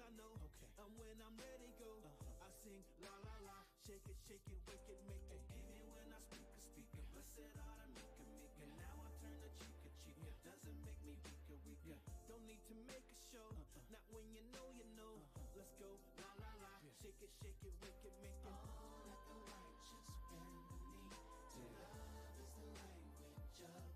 I know. And when I'm ready, go. I sing la la la, shake it, wake it, make it. Even when I speak a speaker, blessed are the meek. Now I turn the chica. Doesn't make me weaker. Don't need to make a show. Not when you know you know. Let's go la la la, shake it, wake it, make it. All let the righteous bend the knee. To love is the language of belief. And all of the people in the world receive.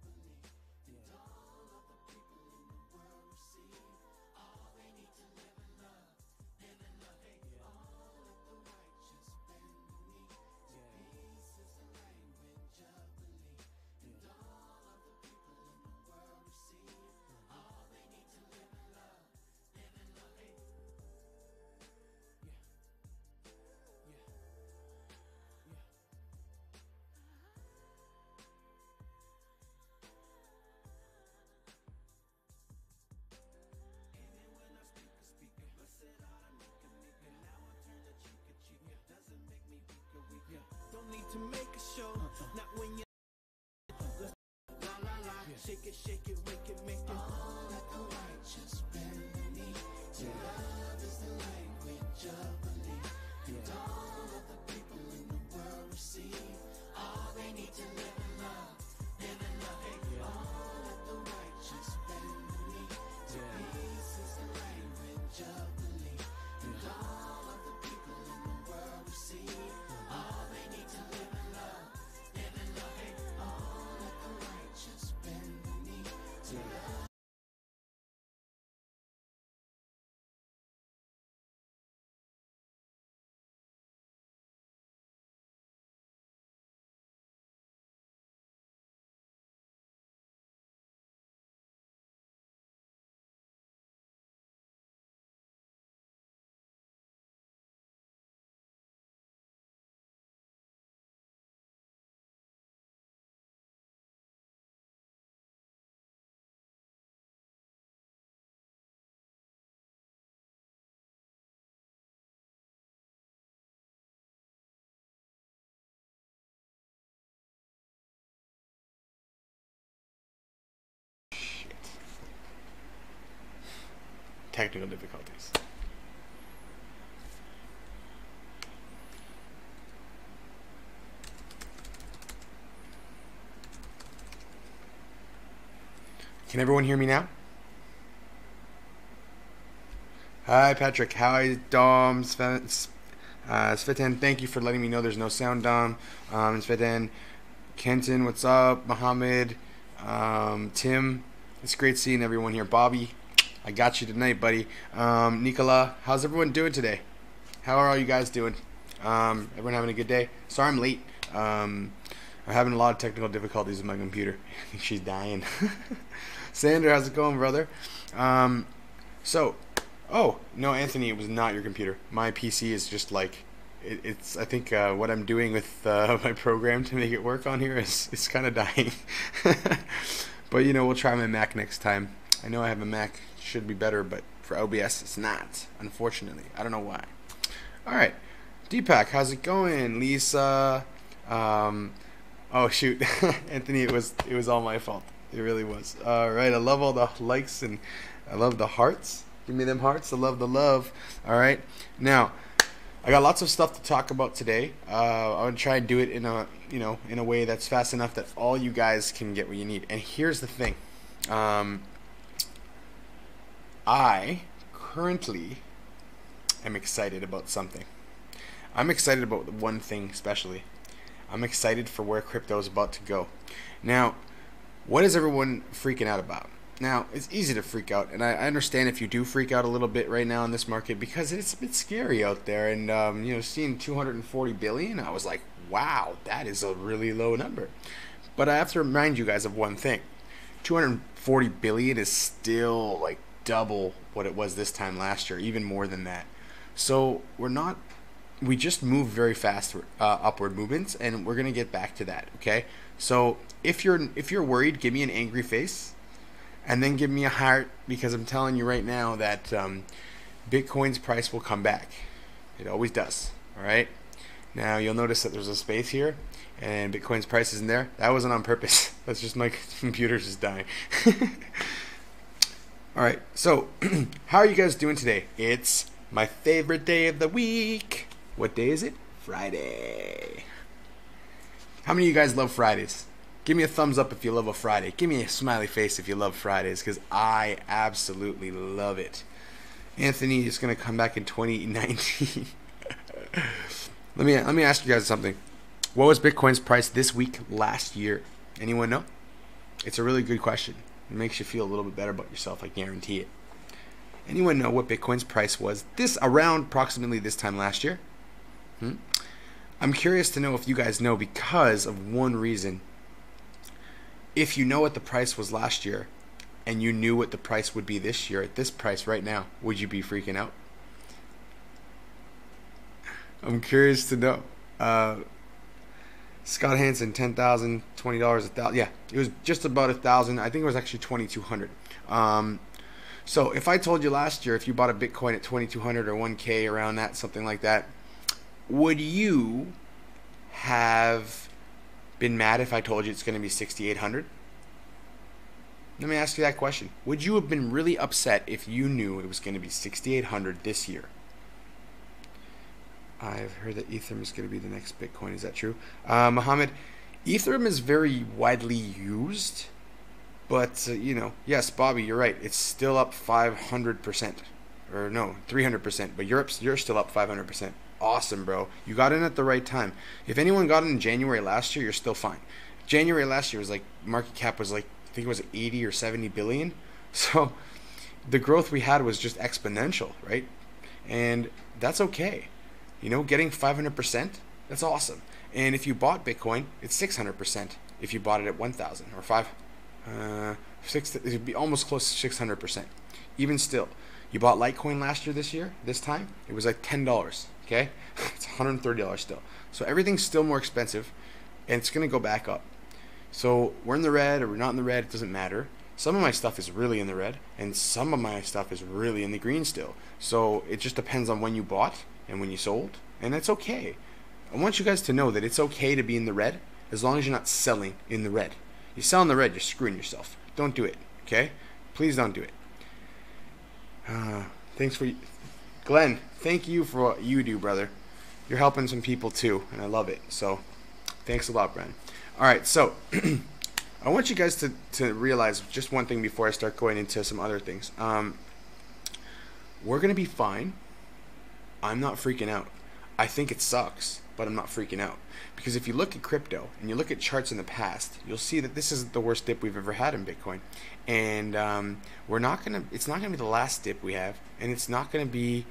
All they need to live in love. Live in love. Hey, all let the righteous bend the knee. To peace is the language of belief. And all of the people in the world receive. All they need to live in love. Live in love. Hey. Don't need to make a show, not when you la la la, shake it, wake it, make it. All let the righteous bend the knee. To love is the language of belief. And all of the people in the world receive. All they need to live in love. Live in love. Hey, all let the righteous bend the knee. To peace is the language of belief. And all of the people in the world receive. All they need to live in love. Live in love. Hey, all let the righteous bend the knee. To love. Technical difficulties. Can everyone hear me now? Hi Patrick, hi Dom, Svetan, thank you for letting me know there's no sound, Dom. Svetan, Kenton, what's up? Mohammed, Tim, it's great seeing everyone here. Bobby, I got you tonight, buddy. Nicola, how's everyone doing today? How are all you guys doing? Everyone having a good day? Sorry I'm late. I'm having a lot of technical difficulties with my computer. I think she's dying. Sander, how's it going, brother? Oh, no, Anthony, it was not your computer. My PC is just like, it's I think what I'm doing with my program to make it work on here is kind of dying. But, you know, we'll try my Mac next time. I know I have a Mac, should be better, but for OBS, it's not, unfortunately. I don't know why. All right, Deepak, how's it going? Lisa, oh, shoot, Anthony, it was all my fault. It really was. All right, I love all the likes and I love the hearts. Give me them hearts. I love the love. All right. Now, I got lots of stuff to talk about today. I'm gonna try and do it in a way that's fast enough that all you guys can get what you need. And here's the thing. I currently am excited about something. I'm excited about one thing especially. I'm excited for where crypto is about to go. Now, what is everyone freaking out about? Now, it's easy to freak out, and I understand if you do freak out a little bit right now in this market because it's a bit scary out there. And seeing 240 billion, I was like, wow, that is a really low number. But I have to remind you guys of one thing: 240 billion is still like double what it was this time last year, even more than that. So we just move very fast upward movements, and we're gonna get back to that. Okay, so if you're worried, give me an angry face. And then give me a heart, because I'm telling you right now that Bitcoin's price will come back. It always does. All right. Now you'll notice that there's a space here, and Bitcoin's price isn't there. That wasn't on purpose. That's just my computer's just dying. All right. So how are you guys doing today? It's My favorite day of the week. What day is it? Friday. How many of you guys love Fridays? Give me a thumbs up if you love a Friday. Give me a smiley face if you love Fridays, because I absolutely love it. Anthony is going to come back in 2019. Let me ask you guys something. What was Bitcoin's price this week last year? Anyone know? It's a really good question. It makes you feel a little bit better about yourself, I guarantee it. Anyone know what Bitcoin's price was around approximately this time last year? I'm curious to know if you guys know, because of one reason. If you know what the price was last year and you knew what the price would be this year at this price right now, would you be freaking out? I'm curious to know. Scott Hansen, $10,000, $20, $1,000. Yeah, it was just about $1,000. I think it was actually $2,200. So if I told you last year, if you bought a Bitcoin at $2,200 or $1,000, around that, something like that, would you have been mad if I told you it's going to be $6,800? Let me ask you that question. Would you have been really upset if you knew it was going to be $6,800 this year? I've heard that Ethereum is going to be the next Bitcoin. Is that true? Mohammed, Ethereum is very widely used, but, yes, Bobby, you're right. It's still up 500%. Or no, 300%. But you're still up 500%. Awesome, bro. You got in at the right time. If anyone got in January last year, you're still fine. January last year was like, market cap was like, I think it was 80 or 70 billion. So the growth we had was just exponential, right? And that's okay. Getting 500%, that's awesome. And if you bought Bitcoin, it's 600% if you bought it at 1,000 or 6, it would be almost close to 600%. Even still, you bought Litecoin last year, this time, it was like $10, okay? It's $130 still. So everything's still more expensive, and it's going to go back up. So we're in the red or we're not in the red, it doesn't matter. Some of my stuff is really in the red, and some of my stuff is really in the green still. So it just depends on when you bought and when you sold, and it's okay. I want you guys to know that it's okay to be in the red as long as you're not selling in the red. You sell in the red, you're screwing yourself. Don't do it, okay? Please don't do it. Thanks for Glenn, thank you for what you do, brother. You're helping some people too, and I love it. So thanks a lot, Brian. All right, so I want you guys to realize just one thing before I start going into some other things. We're going to be fine. I'm not freaking out. I think it sucks, but I'm not freaking out. Because if you look at crypto and you look at charts in the past, you'll see that this isn't the worst dip we've ever had in Bitcoin. And it's not gonna be the last dip we have, and it's not gonna be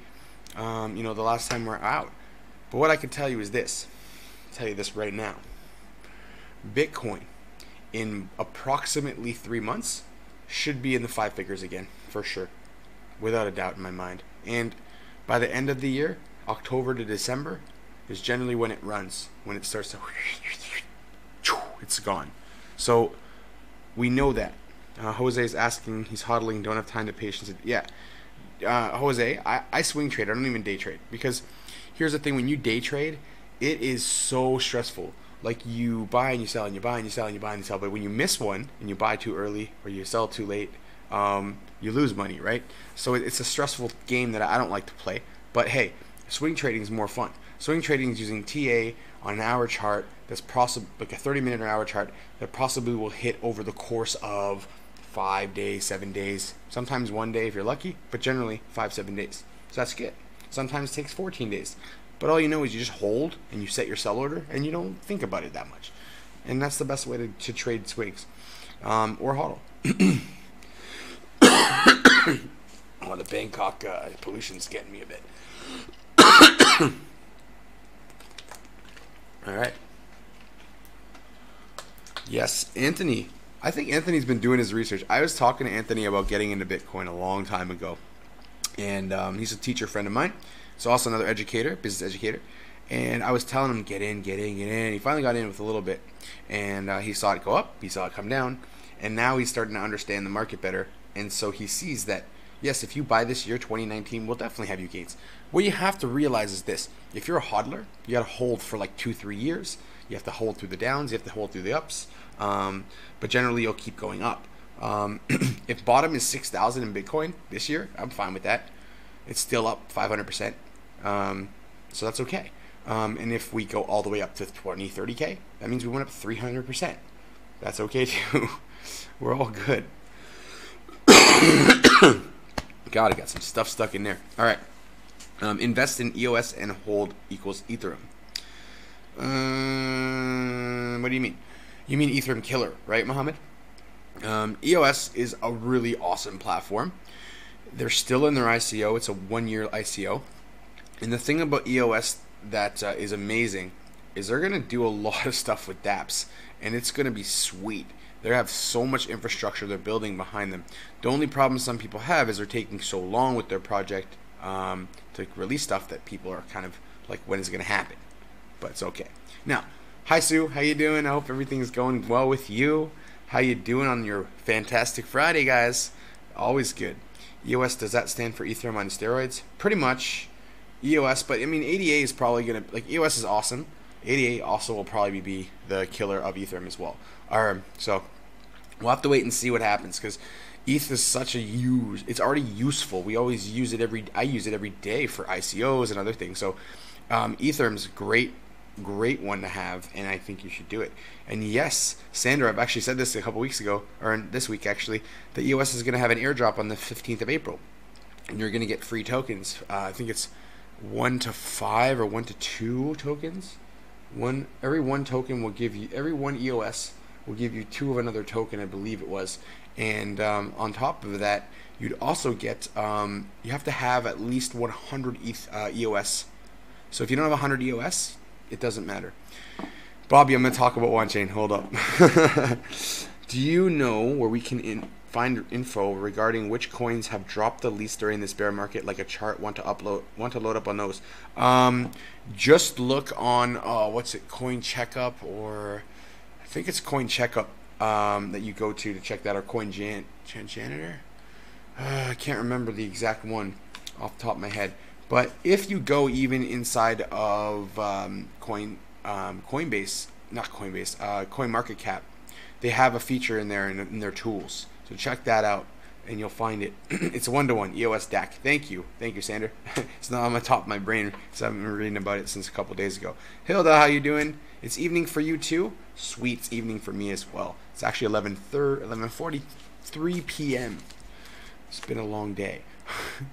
the last time we're out. But what I can tell you is this. I'll tell you this right now. Bitcoin in approximately 3 months should be in the 5 figures again, for sure. Without a doubt in my mind. And by the end of the year, October to December, is generally when it runs, when it starts to, it's gone. So we know that. Jose is asking, he's hodling, don't have time to patience. Yeah, Jose, I swing trade. I don't even day trade, because here's the thing: when you day trade, it is so stressful. Like, you buy and you sell and you buy and you sell and you buy and you sell, but when you miss one and you buy too early or you sell too late, you lose money, right? So it's a stressful game that I don't like to play. But hey, swing trading is more fun. Swing trading is using TA on an hour chart that's possible, like a 30-minute or hour chart that possibly will hit over the course of 5 days, 7 days, sometimes 1 day if you're lucky, but generally 5-7 days. So that's good. Sometimes it takes 14 days. But all you know is you just hold and you set your sell order and you don't think about it that much. And that's the best way to trade swings. Or hodl. Oh, the Bangkok pollution's getting me a bit. All right. Yes, Anthony. I think Anthony's been doing his research. I was talking to Anthony about getting into Bitcoin a long time ago. And he's a teacher friend of mine. He's also another educator, business educator. And I was telling him, get in. He finally got in with a little bit. And he saw it go up. He saw it come down. And now he's starting to understand the market better. And so he sees that, yes, if you buy this year, 2019, we'll definitely have you gains. What you have to realize is this. If you're a hodler, you got to hold for like 2-3 years. You have to hold through the downs. You have to hold through the ups. But generally, you'll keep going up. If bottom is 6,000 in Bitcoin this year, I'm fine with that. it's still up 500%. So that's okay. And if we go all the way up to 20, 30K, that means we went up 300%. That's okay too. We're all good. God, I got some stuff stuck in there. All right. Invest in EOS and hold equals Ethereum. What do you mean? You mean Ethereum killer, right, Mohammed? EOS is a really awesome platform. They're still in their ICO. It's a 1-year ICO. And the thing about EOS that is amazing is they're going to do a lot of stuff with dApps. And it's going to be sweet. They have so much infrastructure they're building behind them. The only problem some people have is they're taking so long with their project to release stuff that people are kind of like, when is it going to happen? But it's okay. Now, hi Sue, how you doing? I hope everything's going well with you. How you doing on your fantastic Friday, guys? Always good. EOS, does that stand for Ethereum on steroids? Pretty much. EOS, but I mean ADA is probably going to, like, EOS is awesome. ADA also will probably be the killer of Ethereum as well. So we'll have to wait and see what happens, because ETH is such a it's already useful. We always use it I use it every day for ICOs and other things. So Ethereum's great one to have, and I think you should do it. And yes, Sandra, I've actually said this a couple weeks ago, or this week actually, that EOS is going to have an airdrop on the 15th of April, and you're going to get free tokens. I think it's 1 to 5 or 1 to 2 tokens. Every one token will give you, every one EOS will give you 2 of another token, I believe it was. And on top of that, you'd also get, you have to have at least 100 EOS. So if you don't have 100 EOS, it doesn't matter. Bobby, I'm going to talk about OneChain. Hold up. Do you know where we can find info regarding which coins have dropped the least during this bear market, like a chart? Want to load up on those? Just look on what's it, Coin Checkup, or I think it's Coin Checkup that you go to check that, or Coin Janitor. I can't remember the exact one off the top of my head. But if you go even inside of Coinbase, not Coinbase, CoinMarketCap, they have a feature in there in their tools. So check that out, and you'll find it. It's a 1-to-1 EOS DAC. Thank you, Sander. It's not on the top of my brain, because I've been reading about it since a couple days ago. Hilda, how you doing? It's evening for you too. Sweet, it's evening for me as well. It's actually 11:43 p.m. It's been a long day,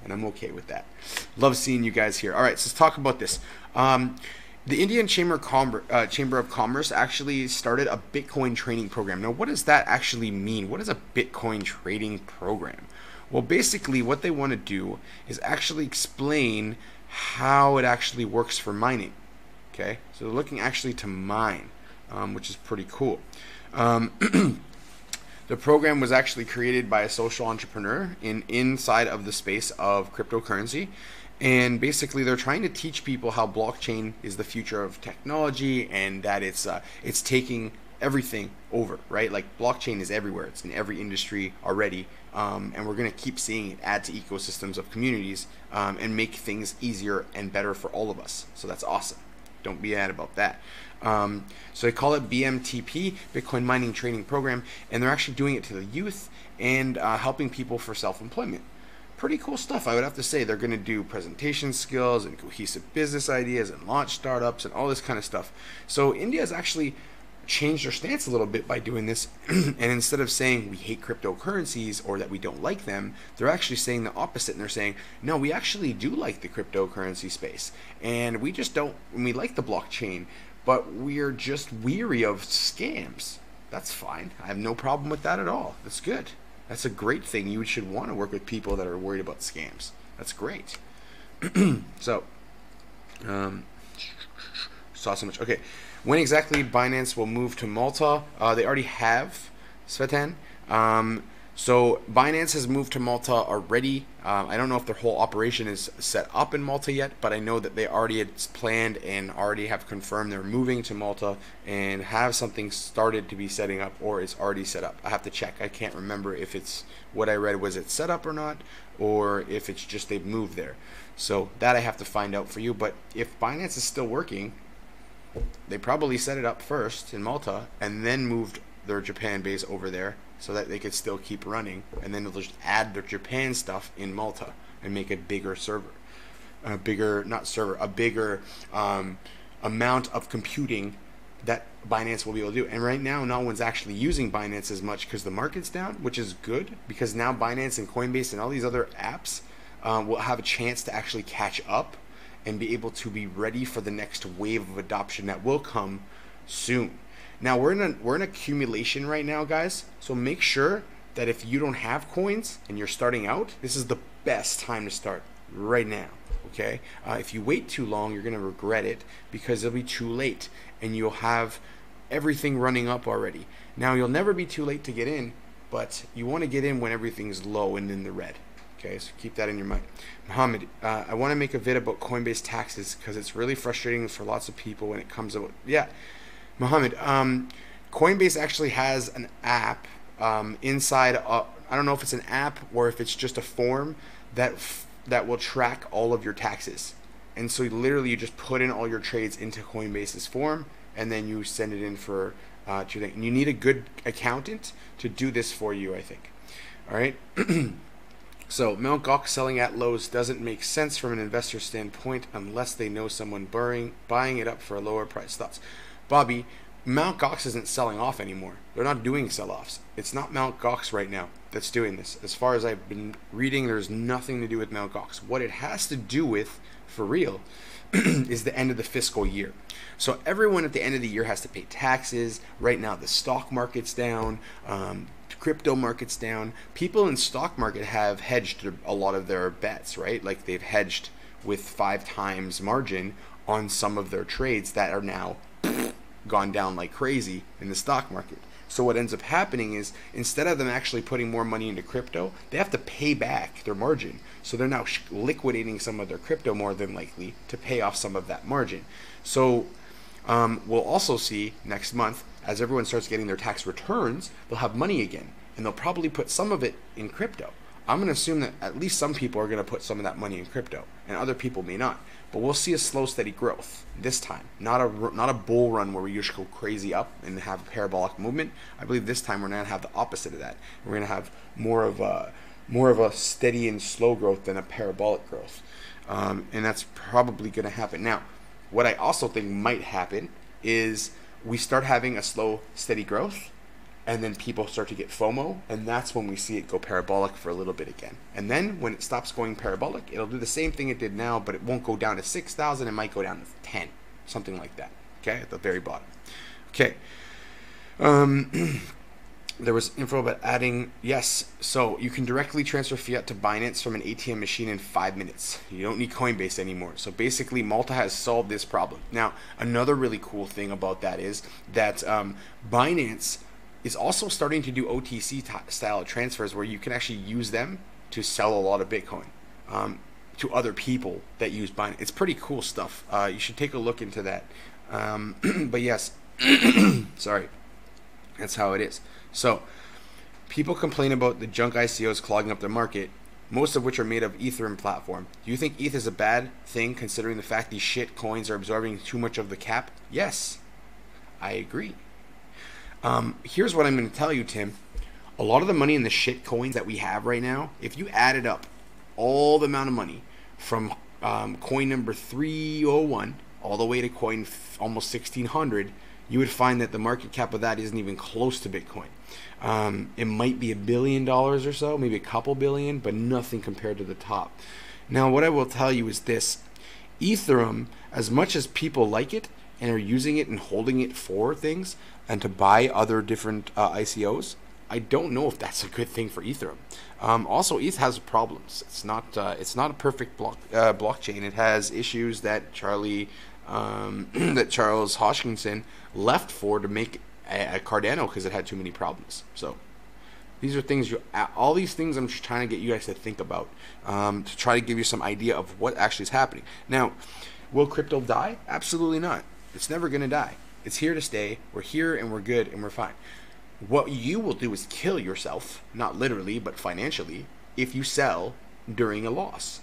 and I'm okay with that. Love seeing you guys here. All right, so let's talk about this. The Indian Chamber of Commerce actually started a Bitcoin training program. Now, what does that actually mean? What is a Bitcoin trading program? Well, basically, what they want to do is actually explain how it actually works for mining. Okay, so they're looking actually to mine, which is pretty cool. The program was actually created by a social entrepreneur inside of the space of cryptocurrency. And basically, they're trying to teach people how blockchain is the future of technology, and that it's taking everything over, right? Like, blockchain is everywhere. It's in every industry already, and we're going to keep seeing it add to ecosystems of communities and make things easier and better for all of us. So that's awesome. Don't be mad about that. So they call it BMTP, Bitcoin Mining Training Program, and they're actually doing it to the youth and helping people for self-employment. Pretty cool stuff, I would have to say. They're going to do presentation skills and cohesive business ideas and launch startups and all this kind of stuff. So India has actually changed their stance a little bit by doing this. And instead of saying we hate cryptocurrencies or that we don't like them, they're actually saying the opposite. And they're saying, no, we actually do like the cryptocurrency space. And we just don't, we like the blockchain, but we're just weary of scams. That's fine. I have no problem with that at all. That's good. That's a great thing. You should want to work with people that are worried about scams. That's great. So, saw so much. Okay, when exactly Binance will move to Malta? They already have, Svetan. So Binance has moved to Malta already. I don't know if their whole operation is set up in Malta yet, but I know that they already had planned and already have confirmed they're moving to Malta and have something started to be setting up, or it's already set up. I have to check. I can't remember if it's what I read, was it set up or not, or if it's just they've moved there. So that I have to find out for you. But if Binance is still working, they probably set it up first in Malta and then moved their Japan base over there, so that they could still keep running, and then they'll just add their Japan stuff in Malta. and make a bigger server, a bigger, not server, a bigger amount of computing that Binance will be able to do. And right now, no one's actually using Binance as much because the market's down, which is good, because now Binance and Coinbase and all these other apps will have a chance to actually catch up and be able to be ready for the next wave of adoption that will come soon. Now we're in accumulation right now, guys. So make sure that if you don't have coins and you're starting out, this is the best time to start right now. Okay, if you wait too long, you're gonna regret it because it'll be too late, and you'll have everything running up already. Now you'll never be too late to get in, but you want to get in when everything's low and in the red. Okay, so keep that in your mind. Mohammed, I want to make a vid about Coinbase taxes because it's really frustrating for lots of people when it comes about. Yeah, Mohammed, Coinbase actually has an app inside. I don't know if it's an app or if it's just a form that will track all of your taxes. And so literally you just put in all your trades into Coinbase's form, and then you send it in for and you need a good accountant to do this for you, I think. All right. So Mt. Gox selling at lows doesn't make sense from an investor standpoint unless they know someone buying it up for a lower price. Thoughts? Bobby, Mt. Gox isn't selling off anymore. They're not doing sell-offs. It's not Mt. Gox right now that's doing this. As far as I've been reading, there's nothing to do with Mt. Gox. What it has to do with, for real, is the end of the fiscal year. So everyone at the end of the year has to pay taxes. Right now the stock market's down, crypto market's down. People in stock market have hedged a lot of their bets, right? Like they've hedged with 5 times margin on some of their trades that are now gone down like crazy in the stock market. So what ends up happening is instead of them actually putting more money into crypto, they have to pay back their margin. So they're now liquidating some of their crypto more than likely to pay off some of that margin. So we'll also see next month, as everyone starts getting their tax returns, they'll have money again, and they'll probably put some of it in crypto. I'm going to assume that at least some people are going to put some of that money in crypto, and other people may not. But we'll see a slow, steady growth this time. Not a bull run where we usually go crazy up and have a parabolic movement. I believe this time we're going to have the opposite of that. We're going to have more of a steady and slow growth than a parabolic growth, and that's probably going to happen. Now, what I also think might happen is we start having a slow, steady growth, and then people start to get FOMO, and that's when we see it go parabolic for a little bit again. And then when it stops going parabolic, it'll do the same thing it did now, but it won't go down to 6,000. It might go down to 10, something like that. Okay, at the very bottom. Okay. There was info about adding, yes, so you can directly transfer fiat to Binance from an ATM machine in 5 minutes. You don't need Coinbase anymore. So basically, Malta has solved this problem. Now, another really cool thing about that is that Binance is also starting to do OTC style transfers where you can actually use them to sell a lot of Bitcoin to other people that use Binance. It's pretty cool stuff. You should take a look into that. But yes, sorry, that's how it is. So people complain about the junk ICOs clogging up the market, most of which are made of Ethereum platform. Do you think ETH is a bad thing considering the fact these shit coins are absorbing too much of the cap? Yes, I agree. Here's what I'm going to tell you, Tim. A lot of the money in the shit coins that we have right now, if you added up all the amount of money from coin number 301 all the way to coin almost 1600, you would find that the market cap of that isn't even close to Bitcoin. It might be $1 billion or so, maybe a couple billion, but nothing compared to the top. Now, what I will tell you is this. Ethereum, as much as people like it and are using it and holding it for things and to buy other different ICOs, I don't know if that's a good thing for Ethereum. Also, ETH has problems. It's not a perfect blockchain. It has issues that that Charles Hoskinson left for to make a Cardano because it had too many problems. So these are things all these things I'm just trying to get you guys to think about, to try to give you some idea of what actually is happening. Now, will crypto die? Absolutely not. It's never going to die. It's here to stay. We're here and we're good and we're fine. What you will do is kill yourself, not literally, but financially, if you sell during a loss.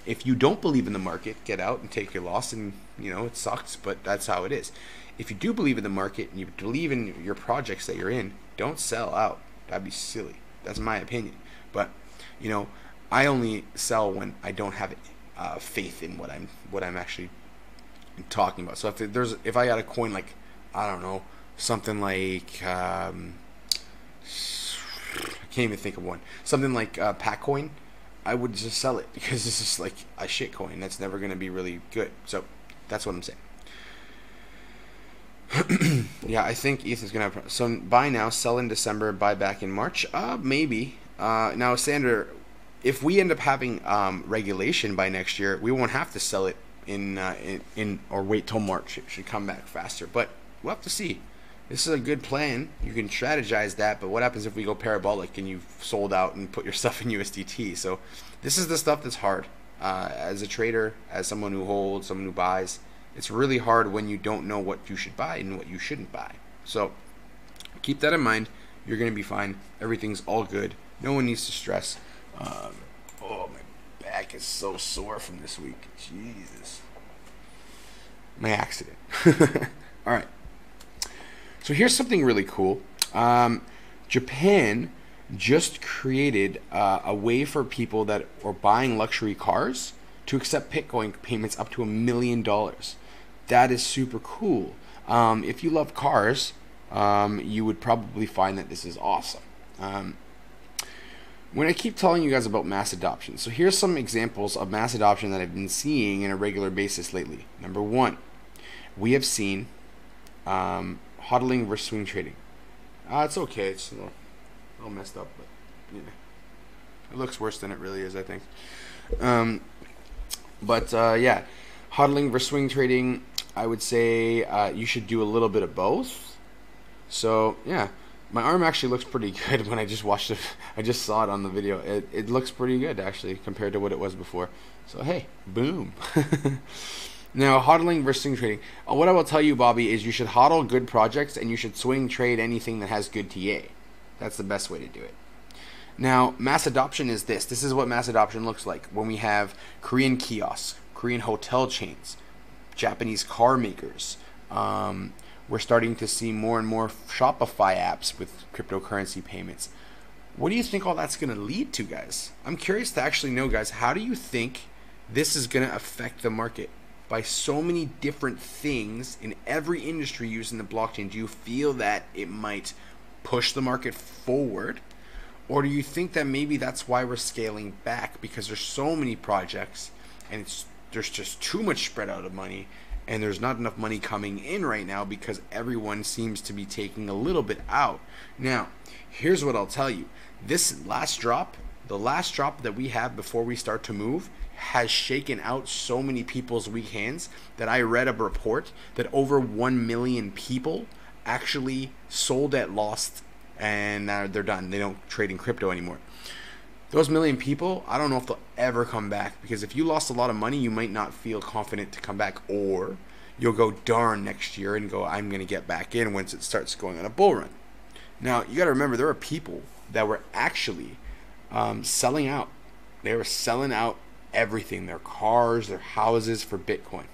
If you don't believe in the market, get out and take your loss, and it sucks, but that's how it is. If you do believe in the market and you believe in your projects that you're in, don't sell out. That'd be silly. That's my opinion. But I only sell when I don't have faith in what I'm actually talking about. So if I got a coin like, I don't know, something like I can't even think of one, something like Pack Coin, I would just sell it because it's just like a shit coin that's never going to be really good. So that's what I'm saying. Yeah, I think ETH is going to have... So buy now, sell in December, buy back in March? Maybe. Now, Sander, if we end up having regulation by next year, we won't have to sell it in or wait till March. It should come back faster. But we'll have to see. This is a good plan. You can strategize that, but what happens if we go parabolic and you've sold out and put your stuff in USDT? So this is the stuff that's hard. As a trader, as someone who holds, someone who buys, it's really hard when you don't know what you should buy and what you shouldn't buy. So keep that in mind. You're going to be fine. Everything's all good. No one needs to stress. Oh, my back is so sore from this week. Jesus. My accident. All right. So here's something really cool. Japan just created a way for people that are buying luxury cars to accept Bitcoin payments up to $1 million. That is super cool. If you love cars, you would probably find that this is awesome. When I keep telling you guys about mass adoption, so here's some examples of mass adoption that I've been seeing on a regular basis lately. Number one, we have seen hodling versus swing trading. It's okay. It's a little messed up, but yeah, it looks worse than it really is, I think. Yeah, hodling versus swing trading, I would say you should do a little bit of both. So yeah, my arm actually looks pretty good when I just watched it. I just saw it on the video. It looks pretty good actually compared to what it was before. So hey, boom. Now, hodling versus swing trading. What I will tell you, Bobby, is you should hodl good projects and you should swing trade anything that has good TA. That's the best way to do it. Now, mass adoption is this. This is what mass adoption looks like when we have Korean kiosks, Korean hotel chains, Japanese car makers. We're starting to see more and more Shopify apps with cryptocurrency payments. What do you think all that's going to lead to, guys? I'm curious to actually know, guys, how do you think this is going to affect the market? By so many different things in every industry using the blockchain, do you feel that it might push the market forward? Or do you think that maybe that's why we're scaling back? Because there's so many projects and there's just too much spread out of money and there's not enough money coming in right now because everyone seems to be taking a little bit out. Now, here's what I'll tell you. This last drop, the last drop that we have before we start to move, has shaken out so many people's weak hands that I read a report that over 1 million people actually sold at loss and they're done. They don't trade in crypto anymore. Those 1 million people, I don't know if they'll ever come back, because if you lost a lot of money, you might not feel confident to come back, or you'll go darn next year and go, I'm going to get back in once it starts going on a bull run. Now, you got to remember, there are people that were actually selling out. They were selling out everything, their cars, their houses, for Bitcoin.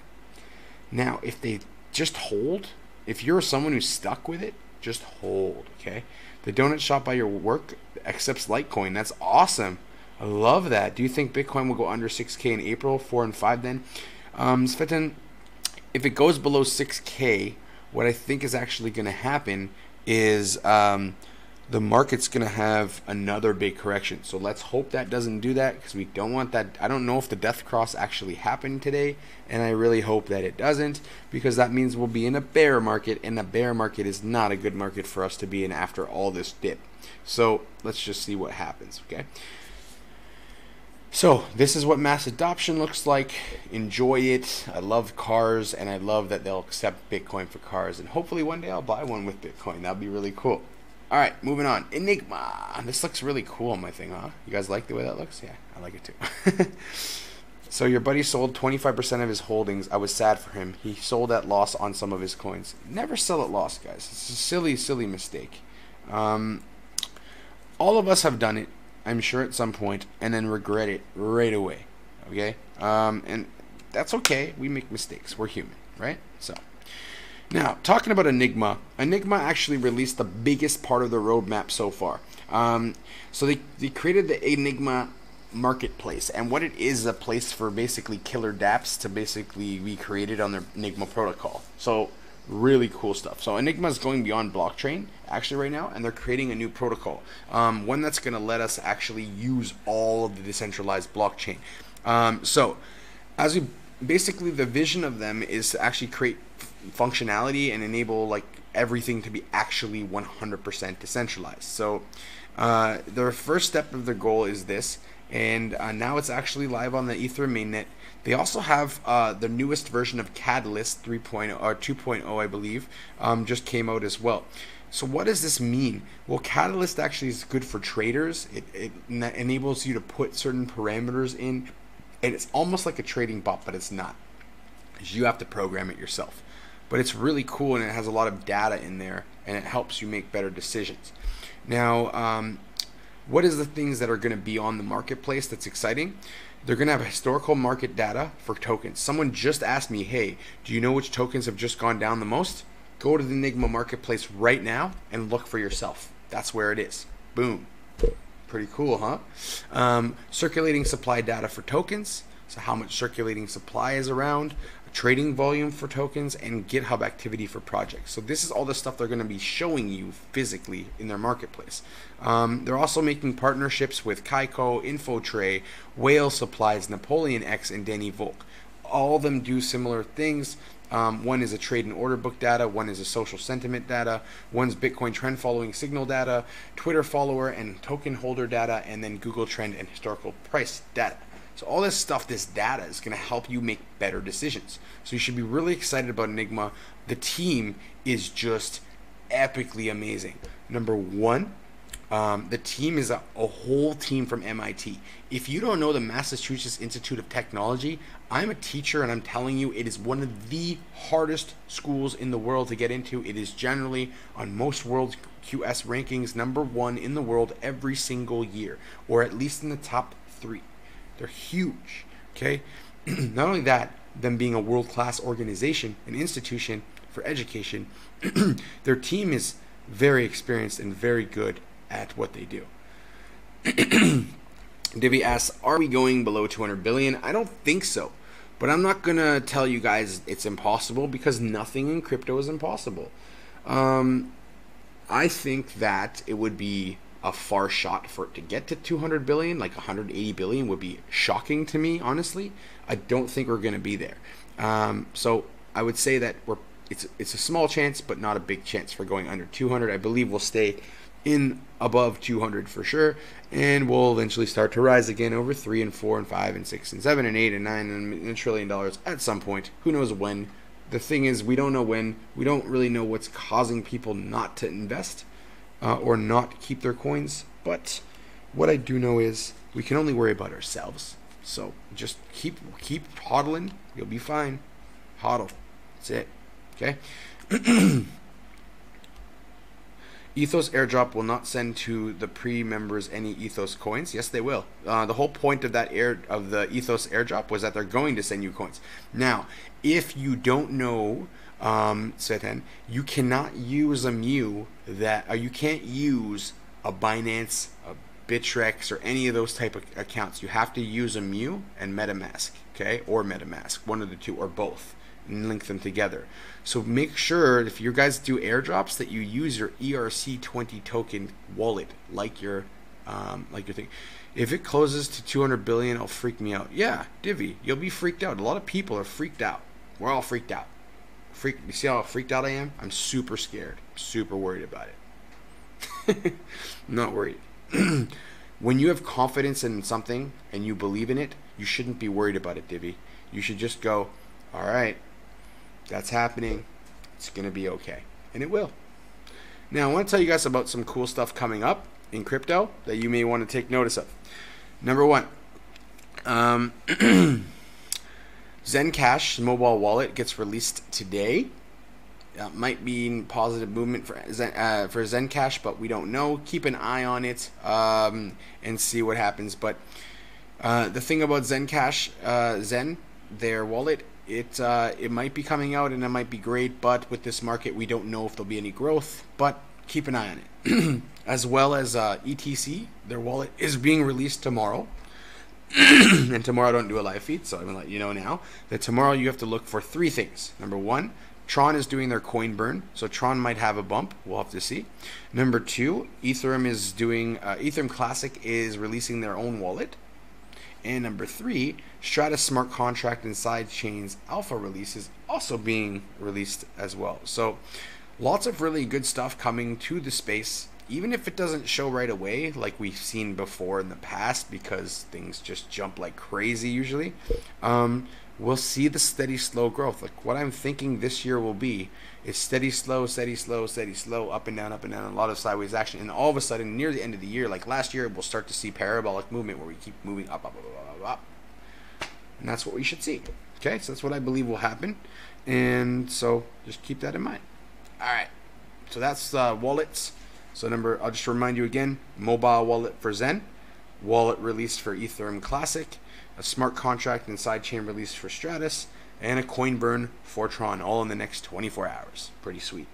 Now, if they just hold, if you're someone who's stuck with it, just hold, okay? The donut shop by your work accepts Litecoin. That's awesome. I love that. Do you think Bitcoin will go under 6K in April, 4 and 5 then? Svetan, if it goes below 6K, what I think is actually going to happen is the market's going to have another big correction. So let's hope that doesn't do that, because we don't want that. I don't know if the death cross actually happened today, and I really hope that it doesn't, because that means we'll be in a bear market, and the bear market is not a good market for us to be in after all this dip. So let's just see what happens, okay? So this is what mass adoption looks like. Enjoy it. I love cars, and I love that they'll accept Bitcoin for cars, and hopefully one day I'll buy one with Bitcoin. That'd be really cool. All right, moving on. Enigma. This looks really cool on my thing, huh? You guys like the way that looks? Yeah, I like it too. So your buddy sold 25% of his holdings. I was sad for him. He sold at loss on some of his coins. Never sell at loss, guys. It's a silly, silly mistake. All of us have done it, I'm sure, at some point, and then regret it right away. Okay? And that's okay. We make mistakes. We're human, right? So. Now, talking about Enigma, Enigma actually released the biggest part of the roadmap so far. So they created the Enigma marketplace, and what it is a place for basically killer dApps to basically be created on their Enigma protocol. So really cool stuff. So Enigma is going beyond blockchain actually right now, and they're creating a new protocol, one that's going to let us actually use all of the decentralized blockchain. So as we basically, the vision of them is to actually create functionality and enable like everything to be actually 100% decentralized. So their first step of their goal is this, and now it's actually live on the Ether mainnet. They also have the newest version of Catalyst 3.0 or 2.0, I believe, just came out as well. So what does this mean? Well, Catalyst actually is good for traders. It enables you to put certain parameters in, and it's almost like a trading bot, but it's not. You have to program it yourself. But it's really cool, and it has a lot of data in there, and it helps you make better decisions. Now, what is the things that are going to be on the marketplace that's exciting? They're going to have historical market data for tokens. Someone just asked me, hey, do you know which tokens have just gone down the most? Go to the Enigma marketplace right now and look for yourself. That's where it is. Boom. Pretty cool, huh? Circulating supply data for tokens. So how much circulating supply is around, trading volume for tokens, and GitHub activity for projects. So this is all the stuff they're going to be showing you physically in their marketplace. They're also making partnerships with Kaiko, InfoTray, Whale Supplies, Napoleon X, and Danny Volk. All of them do similar things. One is a trade and order book data, one is a social sentiment data, one's Bitcoin trend following signal data, Twitter follower and token holder data, and then Google trend and historical price data. So all this stuff, this data is going to help you make better decisions. So you should be really excited about Enigma. The team is just epically amazing. Number one, the team is a whole team from MIT. If you don't know the Massachusetts Institute of Technology, I'm a teacher, and I'm telling you, it is one of the hardest schools in the world to get into. It is generally on most world QS rankings #1 in the world every single year, or at least in the top 3. They're huge, okay? Not only that, them being a world-class organization, an institution for education, their team is very experienced and very good at what they do. Divi asks, are we going below 200 billion? I don't think so, but I'm not going to tell you guys it's impossible, because nothing in crypto is impossible. I think that it would be a far shot for it to get to 200 billion, like 180 billion would be shocking to me, honestly. I don't think we're going to be there. So I would say that it's a small chance, but not a big chance for going under 200. I believe we'll stay in above 200 for sure, and we'll eventually start to rise again over 3 and 4 and 5 and 6 and 7 and 8 and 9 and $1 trillion at some point. Who knows when? The thing is, we don't know when. We don't really know what's causing people not to invest or not keep their coins. But what I do know is we can only worry about ourselves. So just keep hodling. You'll be fine. Hodl. That's it. Okay. Ethos airdrop will not send to the pre-members any Ethos coins. Yes, they will. The whole point of the Ethos airdrop was that they're going to send you coins. Now, if you don't know, Seten, you cannot use a Mu you can't use a Binance, a Bittrex, or any of those type of accounts. You have to use a Mu and MetaMask, okay, or MetaMask, one of the two, or both, and link them together. So make sure if you guys do airdrops that you use your ERC20 token wallet, like your thing. If it closes to 200 billion, it'll freak me out. Yeah, Divi, you'll be freaked out. A lot of people are freaked out. We're all freaked out. You see how freaked out I am? I'm super scared. I'm super worried about it. I'm not worried. When you have confidence in something and you believe in it, you shouldn't be worried about it, Divi. You should just go, all right, that's happening. It's going to be okay. And it will. Now, I want to tell you guys about some cool stuff coming up in crypto that you may want to take notice of. Number one, Zencash mobile wallet gets released today. Might be positive movement for Zencash, but we don't know. Keep an eye on it and see what happens. But the thing about Zencash, their wallet, it might be coming out and it might be great, but with this market, we don't know if there'll be any growth. But keep an eye on it. As well as ETC, their wallet is being released tomorrow. and tomorrow I don't do a live feed, so I'm going to let you know now that tomorrow you have to look for 3 things. Number 1, Tron is doing their coin burn, so Tron might have a bump. We'll have to see. Number 2, Ethereum is doing Ethereum Classic is releasing their own wallet. And number 3, Stratus smart contract and sidechains alpha release is also being released as well. So lots of really good stuff coming to the space, even if it doesn't show right away like we've seen before in the past, because things just jump like crazy usually. We'll see the steady, slow growth. Like what I'm thinking this year will be is steady, slow, steady, slow, steady, slow, up and down, a lot of sideways action. And all of a sudden, near the end of the year, like last year, we'll start to see parabolic movement where we keep moving up, up, up, up, up, up. And that's what we should see. Okay, so that's what I believe will happen. And so just keep that in mind. All right, so that's wallets. So I'll just remind you again, mobile wallet for Zen, wallet released for Ethereum Classic, a smart contract and sidechain release for Stratus, and a coin burn for Tron, all in the next 24 hours. Pretty sweet.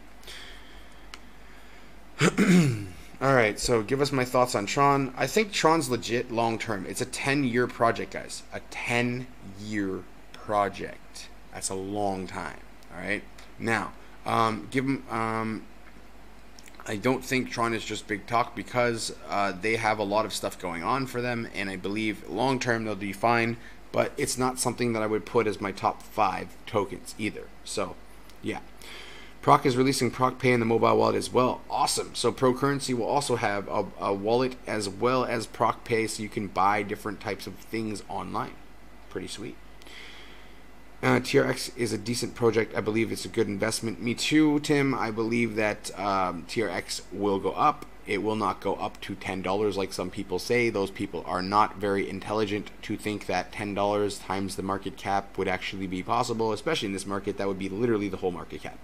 Alright, so give us my thoughts on Tron. I think Tron's legit long term. It's a 10-year project, guys. A 10-year project. That's a long time. Alright? Now, I don't think Tron is just big talk, because they have a lot of stuff going on for them, and I believe long term they'll be fine, but it's not something that I would put as my top 5 tokens either. So yeah, Proc is releasing Proc Pay in the mobile wallet as well. Awesome. So Pro Currency will also have a wallet as well as Proc Pay, so you can buy different types of things online. Pretty sweet. TRX is a decent project. I believe it's a good investment. Me too, Tim. I believe that TRX will go up. It will not go up to $10 like some people say. Those people are not very intelligent to think that $10 times the market cap would actually be possible, especially in this market. That would be literally the whole market cap.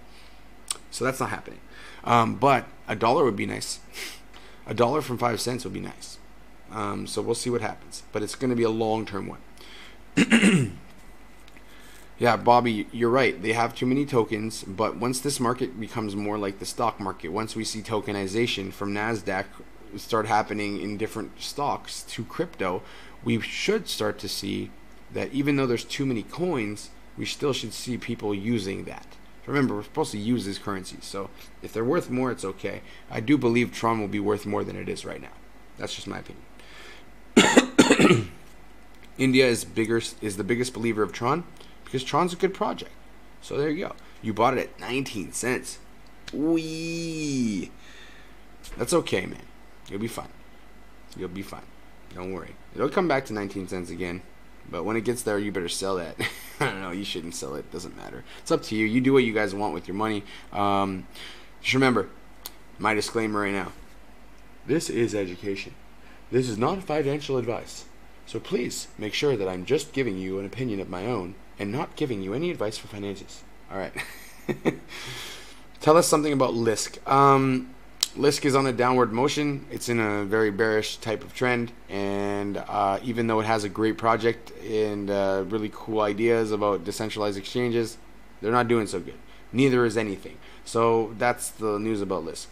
So that's not happening. But $1 would be nice. $1 from 5 cents would be nice. So we'll see what happens. But it's going to be a long-term one. Yeah, Bobby, you're right. They have too many tokens, but once this market becomes more like the stock market, once we see tokenization from NASDAQ start happening in different stocks to crypto, we should start to see that even though there's too many coins, we still should see people using that. Remember, we're supposed to use these currencies, so if they're worth more, it's okay. I do believe Tron will be worth more than it is right now. That's just my opinion. India is the biggest believer of Tron, because Tron's a good project. So there you go. You bought it at 19 cents. Wee. That's okay, man. You'll be fine. You'll be fine. Don't worry. It'll come back to 19 cents again. But when it gets there, you better sell that. I don't know. You shouldn't sell it. Doesn't matter. It's up to you. You do what you guys want with your money. Just remember, my disclaimer right now. This is education. This is not financial advice. So please make sure that I'm just giving you an opinion of my own and not giving you any advice for finances. All right. Tell us something about Lisk. Lisk is on a downward motion. It's in a very bearish type of trend, and even though it has a great project and really cool ideas about decentralized exchanges, they're not doing so good. Neither is anything. So that's the news about Lisk.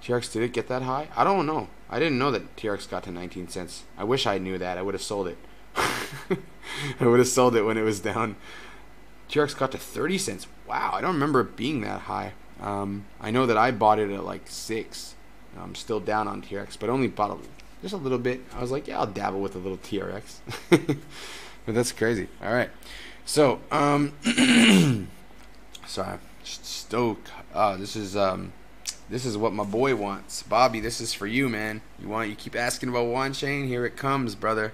TRX, did it get that high? I don't know. I didn't know that TRX got to 19 cents. I wish I knew that. I would have sold it. I would have sold it when it was down. TRX got to 30 cents. Wow, I don't remember it being that high. I know that I bought it at like 6. I'm still down on TRX, but only bought just a little bit. I was like, yeah, I'll dabble with a little TRX. But that's crazy. All right. So, sorry, stoked. This is what my boy wants. Bobby, this is for you, man. You keep asking about OneChain? Here it comes, brother.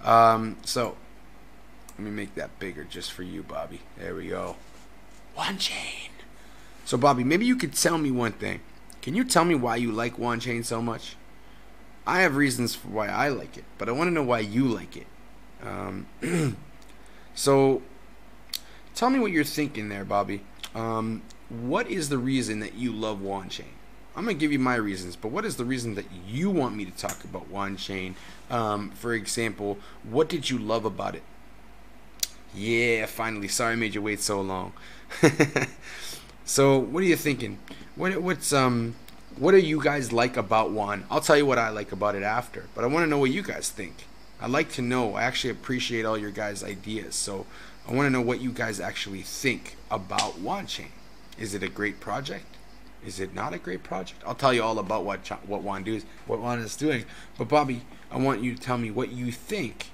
So let me make that bigger just for you, Bobby. There we go. OneChain. So, Bobby, maybe you could tell me one thing. Can you tell me why you like OneChain so much? I have reasons for why I like it, but I want to know why you like it. So, tell me what you're thinking there, Bobby. What is the reason that you love OneChain? I'm going to give you my reasons, but what is the reason that you want me to talk about OneChain? For example, what did you love about it? Yeah, finally. Sorry I made you wait so long. So, what are you thinking? What do you guys like about One? I'll tell you what I like about it after, but I want to know what you guys think. I like to know. I actually appreciate all your guys' ideas. So I want to know what you guys actually think about WanChain. Is it a great project? Is it not a great project? I'll tell you all about what Juan is doing. But Bobby, I want you to tell me what you think,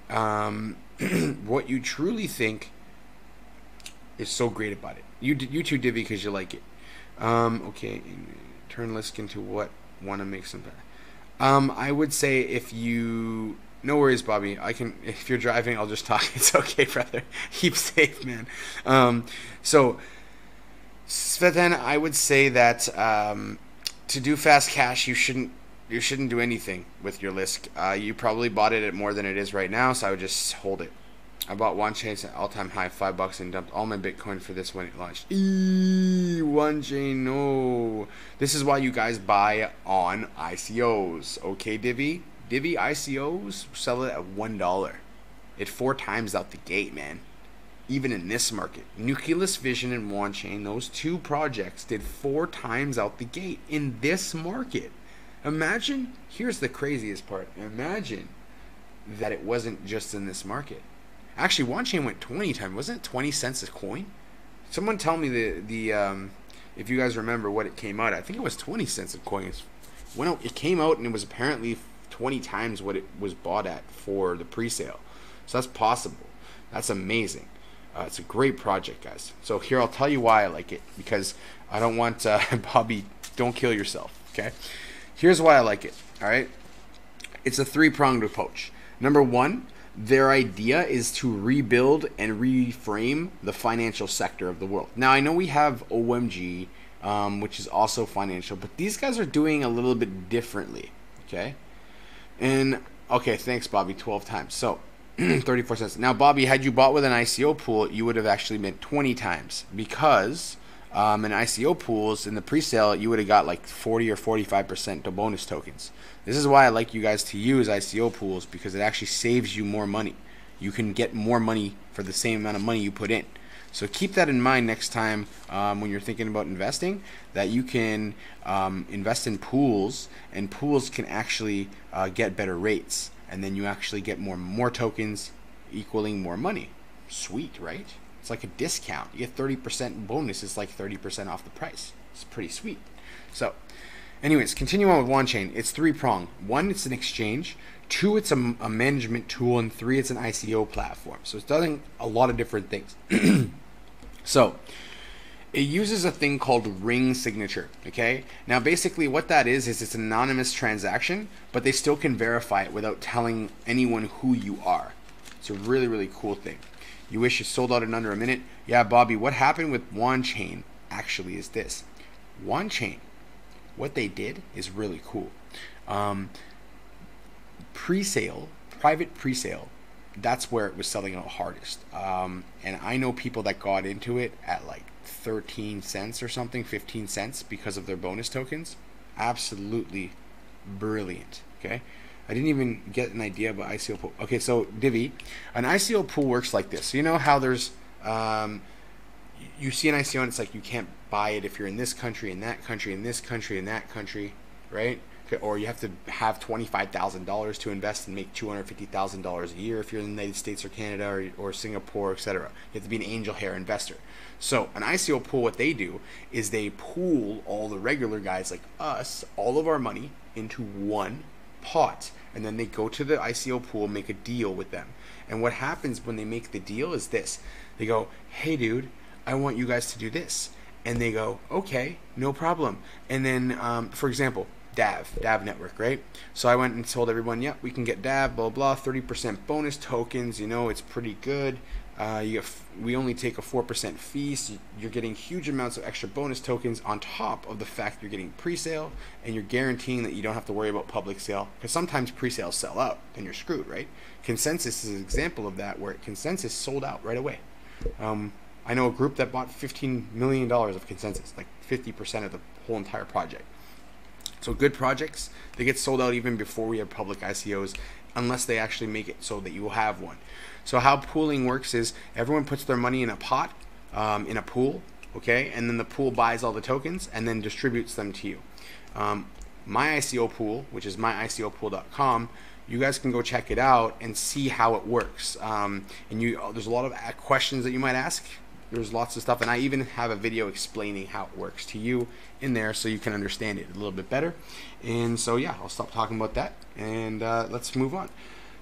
what you truly think is so great about it. You too, Divi, because you like it. Okay, turn Lisk into what? Want to make some better. I would say if you... No worries, Bobby. If you're driving, I'll just talk. It's okay, brother. Keep safe, man. So, Svetlana, I would say that to do fast cash, you shouldn't do anything with your Lisk. You probably bought it at more than it is right now, so I would just hold it. I bought OneChain at all-time high, $5, and dumped all my Bitcoin for this when it launched. OneChain, no. This is why you guys buy on ICOs. Okay, Divi? Divi ICOs sell it at $1. It 4 times out the gate, man. Even in this market. Nucleus Vision and OneChain, those 2 projects did 4 times out the gate in this market. Imagine, here's the craziest part. Imagine that it wasn't just in this market. Actually, OneChain went 20 times. Wasn't it 20 cents a coin? Someone tell me if you guys remember what it came out. I think it was 20 cents a coin. It came out and it was apparently 20 times what it was bought at for the pre-sale. So that's possible. That's amazing. It's a great project, guys. So here, I'll tell you why I like it. Because I don't want Bobby, don't kill yourself. Okay? Here's why I like it. All right? It's a 3-pronged approach. Number 1, their idea is to rebuild and reframe the financial sector of the world. Now, I know we have OMG, which is also financial, but these guys are doing a little bit differently, okay? And, okay, thanks, Bobby, 12 times. So, 34 cents. Now, Bobby, had you bought with an ICO pool, you would have actually meant 20 times because in ICO pools, in the pre-sale, you would have got like 40 or 45% to bonus tokens. This is why I like you guys to use ICO pools, because it actually saves you more money. You can get more money for the same amount of money you put in. So keep that in mind next time when you're thinking about investing, that you can invest in pools, and pools can actually get better rates. And then you actually get more tokens equaling more money. Sweet, right? It's like a discount. You get 30% bonus. It's like 30% off the price. It's pretty sweet. So, anyways, continue on with OneChain. It's 3-pronged. 1, it's an exchange. 2, it's a management tool. And 3, it's an ICO platform. So it's doing a lot of different things. So, it uses a thing called ring signature. Okay? Now, basically what that is it's an anonymous transaction, but they still can verify it without telling anyone who you are. It's a really, really cool thing. You wish you sold out in under a minute? Yeah, Bobby, what happened with OneChain actually is this. OneChain, what they did is really cool. Pre-sale, private pre-sale, that's where it was selling out hardest. And I know people that got into it at like 13 cents or something, 15 cents because of their bonus tokens. Absolutely brilliant, okay? I didn't even get an idea about ICO pool. Okay, so Divi, an ICO pool works like this. So you know how there's, you see an ICO and it's like you can't buy it if you're in this country, in that country, in this country, in that country, right? Okay, or you have to have $25,000 to invest and make $250,000 a year if you're in the United States or Canada or Singapore, etc. You have to be an angel hair investor. So an ICO pool, what they do is they pool all the regular guys like us, all of our money into one pot, and then they go to the ICO pool and make a deal with them. And what happens when they make the deal is this. They go, hey dude, I want you guys to do this. And they go, okay, no problem. And then, for example, DAV network, right? So I went and told everyone, yeah, we can get DAV, blah, blah, 30% bonus tokens, you know, it's pretty good. We only take a 4% fee, so you're getting huge amounts of extra bonus tokens on top of the fact you're getting pre-sale, and you're guaranteeing that you don't have to worry about public sale, because sometimes pre-sales sell out, and you're screwed, right? Consensus is an example of that, where Consensus sold out right away. I know a group that bought $15 million of Consensus, like 50% of the whole entire project. So good projects, they get sold out even before we have public ICOs, unless they actually make it so that you will have one. So how pooling works is everyone puts their money in a pot, in a pool, okay? And then the pool buys all the tokens and then distributes them to you. My ICO pool, which is myicopool.com, you guys can go check it out and see how it works. And there's a lot of questions that you might ask. There's lots of stuff, and I even have a video explaining how it works to you in there so you can understand it a little bit better. And so yeah, I'll stop talking about that, and let's move on.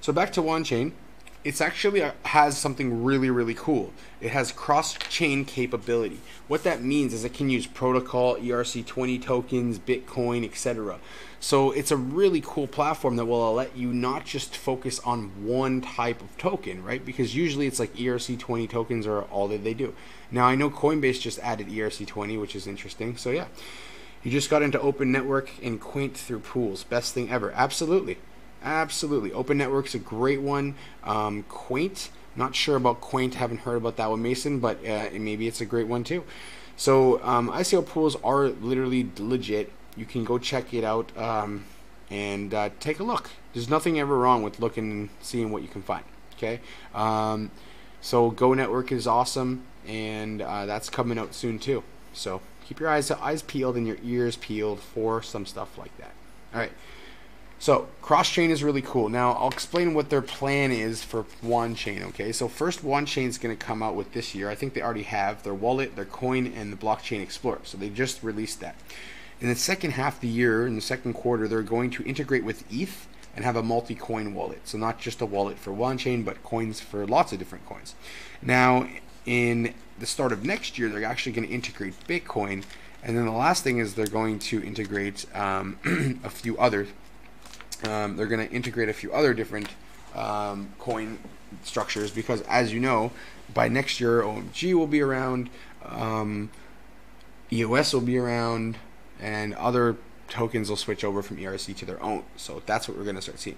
So back to WanChain. It's actually has something really, really cool. It has cross-chain capability. What that means is it can use protocol, ERC20 tokens, Bitcoin, etc. So it's a really cool platform that will let you not just focus on one type of token, right? Because usually it's like ERC20 tokens are all that they do. Now I know Coinbase just added ERC20, which is interesting. So yeah, you just got into Open Network and Quaint through pools. Best thing ever. Absolutely. Absolutely. Open Network's a great one. Quaint, not sure about Quaint, haven't heard about that one, Mason, but maybe it's a great one too. So ICO pools are literally legit. You can go check it out and take a look. There's nothing ever wrong with looking and seeing what you can find. Okay. So Go Network is awesome, and that's coming out soon too. So keep your eyes peeled and your ears peeled for some stuff like that. All right. So cross-chain is really cool. Now I'll explain what their plan is for WanChain. Okay, so first WanChain is going to come out with this year. I think they already have their wallet, their coin, and the blockchain explorer. So they just released that. In the second half of the year, in the second quarter, they're going to integrate with ETH and have a multi-coin wallet. So not just a wallet for WanChain, but coins for lots of different coins. Now in the start of next year, they're actually going to integrate Bitcoin, and then the last thing is they're going to integrate a few other. They're going to integrate a few other different coin structures, because as you know, by next year OMG will be around, EOS will be around, and other tokens will switch over from ERC to their own. So that's what we're going to start seeing.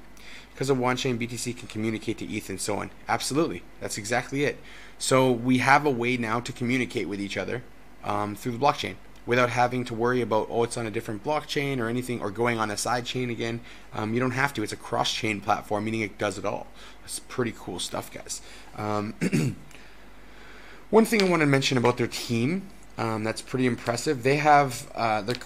Because of WanChain, BTC can communicate to ETH and so on. Absolutely. That's exactly it. So we have a way now to communicate with each other through the blockchain, without having to worry about, oh, it's on a different blockchain or anything, or going on a side chain again. You don't have to. It's a cross-chain platform, meaning it does it all. It's pretty cool stuff, guys. One thing I want to mention about their team that's pretty impressive. They have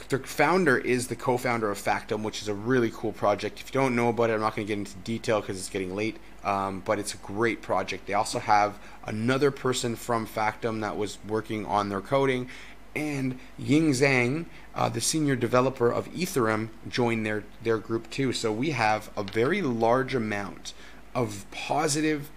their founder is the co-founder of Factom, which is a really cool project. If you don't know about it, I'm not going to get into detail because it's getting late, but it's a great project. They also have another person from Factom that was working on their coding, and Ying Zhang, the senior developer of Ethereum, joined their group too. So we have a very large amount of positive.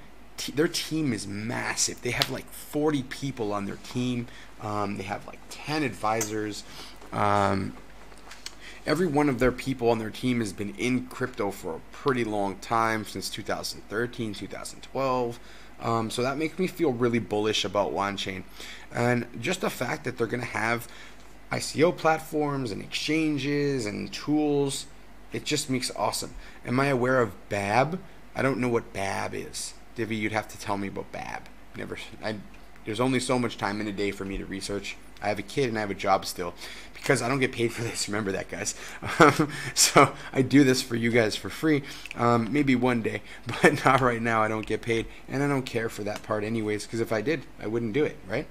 Their team is massive. They have like 40 people on their team. They have like 10 advisors. Every one of their people on their team has been in crypto for a pretty long time, since 2013, 2012. So that makes me feel really bullish about WanChain. And just the fact that they're going to have ICO platforms and exchanges and tools, it just makes it awesome. Am I aware of BAB? I don't know what BAB is. Divi, you'd have to tell me about BAB. There's only so much time in a day for me to research. I have a kid and I have a job still, because I don't get paid for this. Remember that, guys. So I do this for you guys for free. Maybe one day, but not right now. I don't get paid, and I don't care for that part anyways, because if I did, I wouldn't do it, right?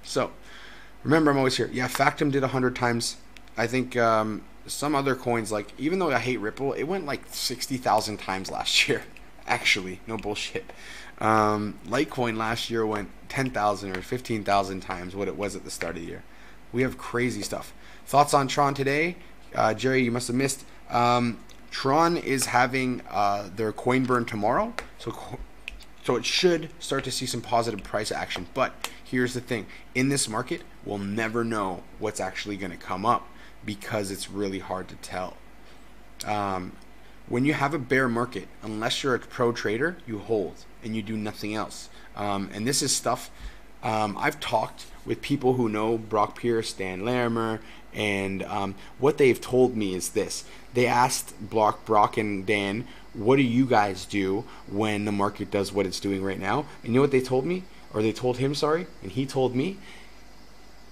So remember, I'm always here. Yeah, Factom did 100 times. I think some other coins, like, even though I hate Ripple, it went like 60,000 times last year. Actually, no bullshit. Litecoin last year went 10,000 or 15,000 times what it was at the start of the year. We have crazy stuff. Thoughts on Tron today? Jerry, you must have missed. Tron is having their coin burn tomorrow, so it should start to see some positive price action. But here's the thing: in this market, we'll never know what's actually going to come up, because it's really hard to tell. When you have a bear market, unless you're a pro trader, you hold and you do nothing else. And this is stuff I've talked with people who know Brock Pierce, Dan Larimer, and what they've told me is this. They asked Brock and Dan, what do you guys do when the market does what it's doing right now? And you know what they told me? Or they told him, sorry, and he told me?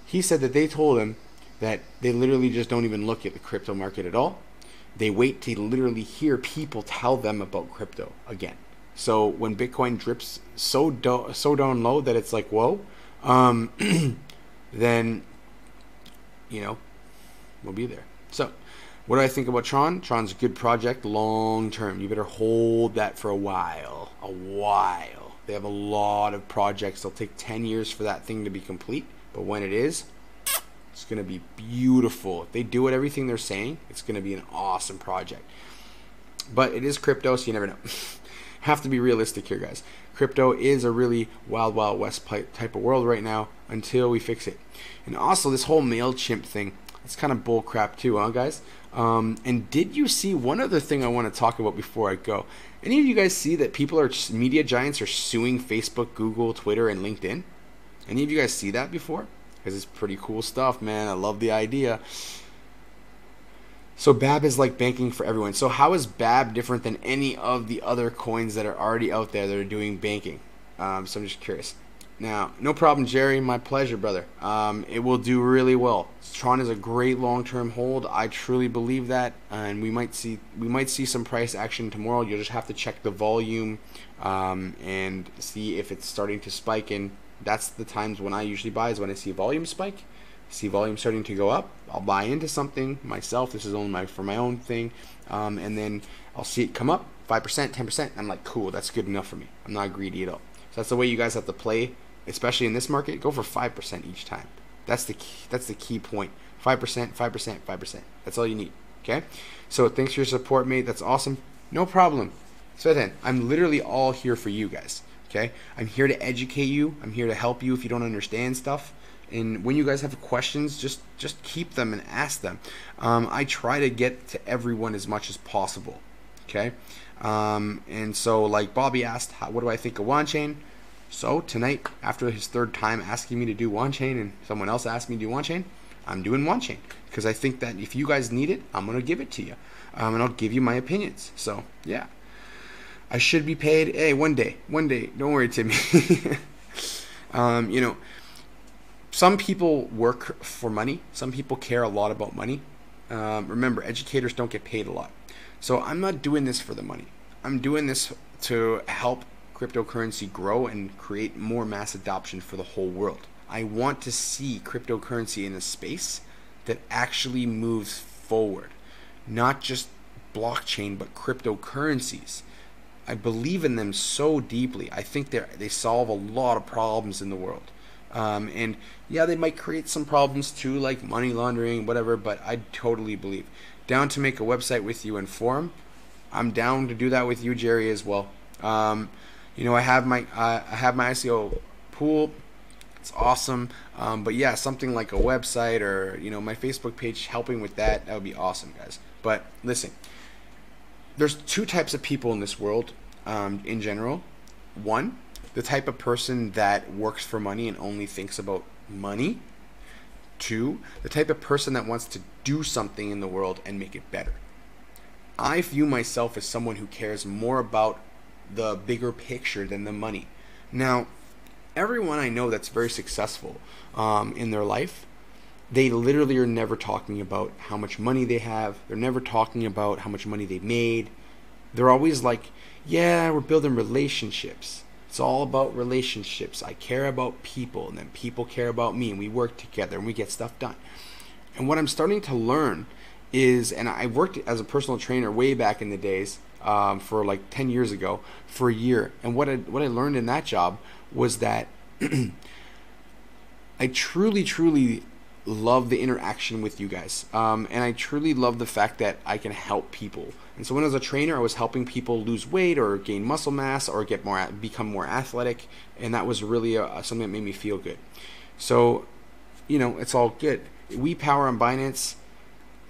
He said that they told him that they literally just don't even look at the crypto market at all. They wait to literally hear people tell them about crypto again. So when Bitcoin drips so down low that it's like, whoa, then, you know, we'll be there. So What do I think about Tron? Tron's a good project long term. You better hold that for a while. A while. They have a lot of projects. It'll take 10 years for that thing to be complete. But when it is, it's going to be beautiful. If they do it, everything they're saying, it's going to be an awesome project. But it is crypto, so you never know. Have to be realistic here, guys. Crypto is a really wild, wild west type of world right now until we fix it. And also, this whole MailChimp thing, it's kind of bull crap too, huh, guys? And did you see one other thing I want to talk about before I go? Any of you guys see that media giants are suing Facebook, Google, Twitter, and LinkedIn? Any of you guys see that before? Because it's pretty cool stuff, man. I love the idea. So BAB is like banking for everyone. So how is BAB different than any of the other coins that are already out there that are doing banking? So I'm just curious. Now, no problem, Jerry. My pleasure, brother. It will do really well. Tron is a great long-term hold. I truly believe that, and we might see some price action tomorrow. You'll just have to check the volume and see if it's starting to spike. And that's the times when I usually buy, is when I see volume spike. See volume starting to go up, I'll buy into something myself. This is only for my own thing, and then I'll see it come up 5%, 10%. I'm like, cool, that's good enough for me. I'm not greedy at all. So that's the way you guys have to play, especially in this market. Go for 5% each time. That's the key. That's the key point. 5%, 5%, 5%. That's all you need. Okay. So thanks for your support, mate. That's awesome. No problem. So then, I'm literally all here for you guys. Okay. I'm here to educate you. I'm here to help you if you don't understand stuff. And when you guys have questions, just keep them and ask them. I try to get to everyone as much as possible. Okay. And so, like Bobby asked, what do I think of OneChain? So tonight, after his third time asking me to do OneChain, and someone else asked me to do OneChain, I'm doing OneChain because I think that if you guys need it, I'm gonna give it to you, and I'll give you my opinions. So yeah, I should be paid. Hey, one day. Don't worry, Timmy. You know. Some people work for money. Some people care a lot about money. Remember, educators don't get paid a lot. So I'm not doing this for the money. I'm doing this to help cryptocurrency grow and create more mass adoption for the whole world. I want to see cryptocurrency in a space that actually moves forward. Not just blockchain, but cryptocurrencies. I believe in them so deeply. I think they solve a lot of problems in the world. And yeah, they might create some problems too, like money laundering, whatever, but I totally believe. Down to make a website with you and forum. I'm down to do that with you, Jerry, as well. You know, I have my ICO pool. It's awesome. But yeah, something like a website or, you know, my Facebook page, helping with that would be awesome, guys. But listen, there's two types of people in this world, in general. One, the type of person that works for money and only thinks about money. Two, the type of person that wants to do something in the world and make it better. I view myself as someone who cares more about the bigger picture than the money. Now, everyone I know that's very successful in their life, they literally are never talking about how much money they have. They're never talking about how much money they made. They're always like, yeah, we're building relationships. It's all about relationships. I care about people, and then people care about me, and we work together, and we get stuff done. And what I'm starting to learn is, and I worked as a personal trainer way back in the days, for like 10 years ago, for a year. And what I learned in that job was that I truly love the interaction with you guys. And I truly love the fact that I can help people. And so when I was a trainer, I was helping people lose weight or gain muscle mass or become more athletic. And that was really something that made me feel good. So, you know, it's all good. WePower on Binance.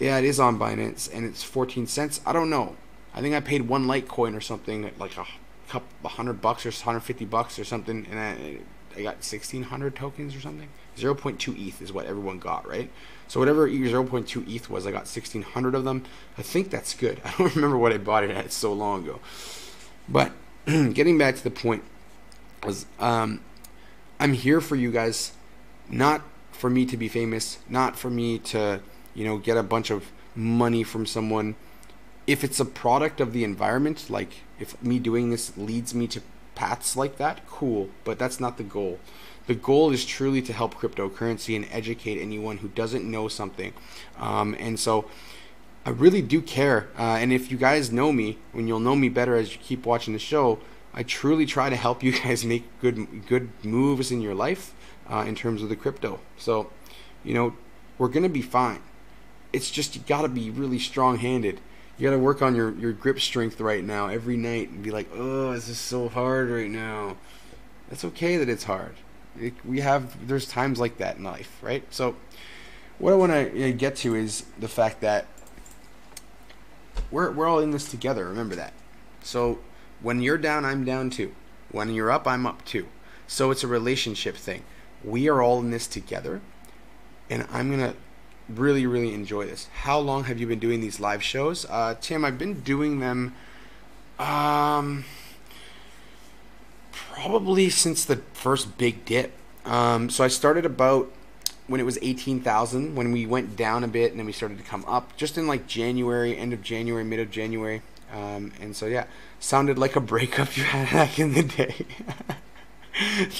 Yeah, it is on Binance, and it's 14 cents. I don't know. I think I paid one Litecoin or something, like $100 or $150 or something, and I got 1,600 tokens or something. 0.2 ETH is what everyone got, right? So whatever 0.2 ETH was, I got 1,600 of them. I think that's good. I don't remember what I bought it at. It's so long ago. But getting back to the point, was I'm here for you guys, not for me to be famous, not for me to, you know, get a bunch of money from someone. If it's a product of the environment, like if me doing this leads me to paths like that, cool, but that's not the goal. The goal is truly to help cryptocurrency and educate anyone who doesn't know something. And so I really do care. And if you guys know me, when you'll know me better as you keep watching the show, I truly try to help you guys make good moves in your life in terms of the crypto. So, we're going to be fine. It's just you got to be really strong-handed. You got to work on your grip strength right now every night and be like, oh, this is so hard right now. It's okay that it's hard. There's times like that in life, right? So what I want to get to is the fact that we're all in this together. Remember that. So when you're down, I'm down too. When you're up, I'm up too. So it's a relationship thing. We are all in this together, and I'm going to really, really enjoy this. How long have you been doing these live shows? Tim, I've been doing them probably since the first big dip. So I started about when it was 18,000, when we went down a bit, and then we started to come up just in like January, end of January, mid of January. And so, yeah, sounded like a breakup you had back in the day.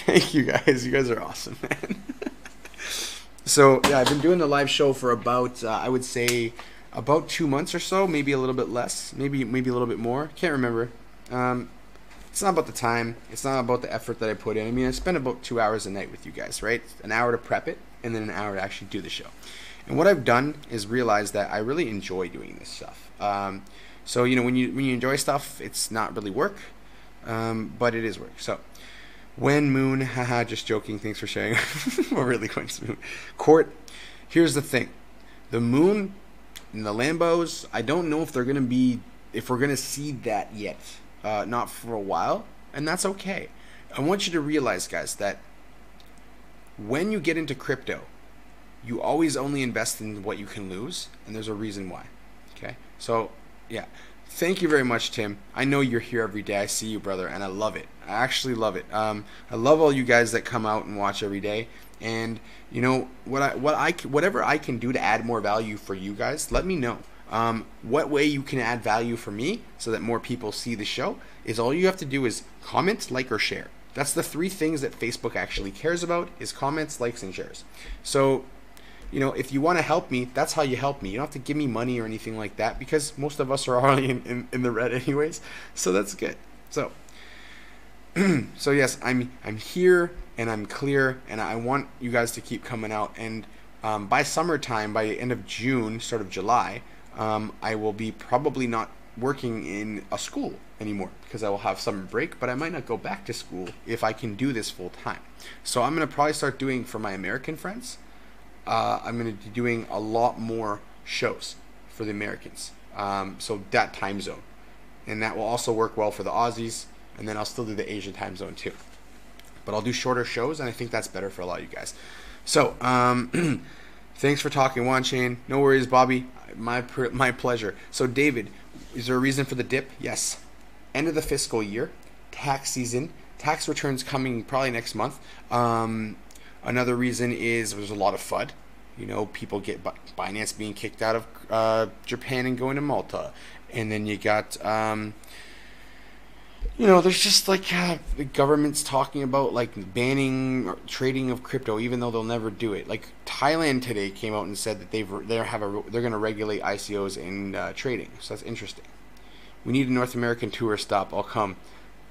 Thank you guys. You guys are awesome, man. So, yeah, I've been doing the live show for about, I would say, about 2 months or so, maybe a little bit less, maybe a little bit more. Can't remember. It's not about the time. It's not about the effort that I put in. I mean, I spend about 2 hours a night with you guys, right? An hour to prep it, and then an hour to actually do the show. And what I've done is realize that I really enjoy doing this stuff. So, when you enjoy stuff, it's not really work, but it is work. So, when Moon, haha, just joking, thanks for sharing. We're really going to Moon. Court, here's the thing. The Moon and the Lambos, I don't know if we're going to see that yet. Not for a while, and that's okay. I want you to realize, guys, that when you get into crypto, you always only invest in what you can lose, and there's a reason why. Okay? So, yeah. Thank you very much, Tim. I know you're here every day. I see you, brother, and I love it. I actually love it. I love all you guys that come out and watch every day. And whatever I can do to add more value for you guys, let me know. What way you can add value for me so that more people see the show is all you have to do is comment, like, or share. That's the 3 things that Facebook actually cares about is comments, likes, and shares. So, if you want to help me, that's how you help me. You don't have to give me money or anything like that because most of us are already in the red anyways. So that's good. So, so yes, I'm here and I'm clear, and I want you guys to keep coming out. And by summertime, by the end of June, start of July, I will be probably not working in a school anymore because I will have summer break, but I might not go back to school if I can do this full time. So I'm going to probably start doing for my American friends. I'm going to be doing a lot more shows for the Americans. So that time zone. And that will also work well for the Aussies. And then I'll still do the Asian time zone too. But I'll do shorter shows, and I think that's better for a lot of you guys. So, thanks for talking, Juan Chain. No worries, Bobby. My pleasure. So, David, is there a reason for the dip? Yes. End of the fiscal year. Tax season. Tax returns coming probably next month. Another reason is there's a lot of FUD. People get Binance being kicked out of Japan and going to Malta. And then you got, there's just like the government's talking about like banning trading of crypto, even though they'll never do it. Like Thailand today came out and said that they're going to regulate ICOs in trading. So that's interesting. We need a North American tour stop. I'll come.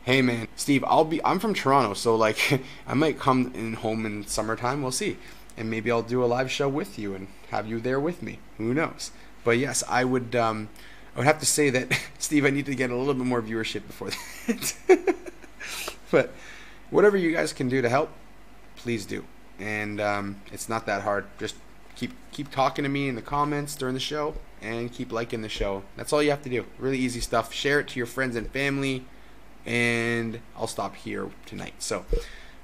Hey man, Steve, I'm from Toronto, so like I might come home in summertime, we'll see. And maybe I'll do a live show with you and have you there with me. Who knows? But yes, I would have to say that Steve, I need to get a little bit more viewership before that. But whatever you guys can do to help, please do. And it's not that hard. Just keep talking to me in the comments during the show and keep liking the show. That's all you have to do. Really easy stuff. Share it to your friends and family. And I'll stop here tonight. So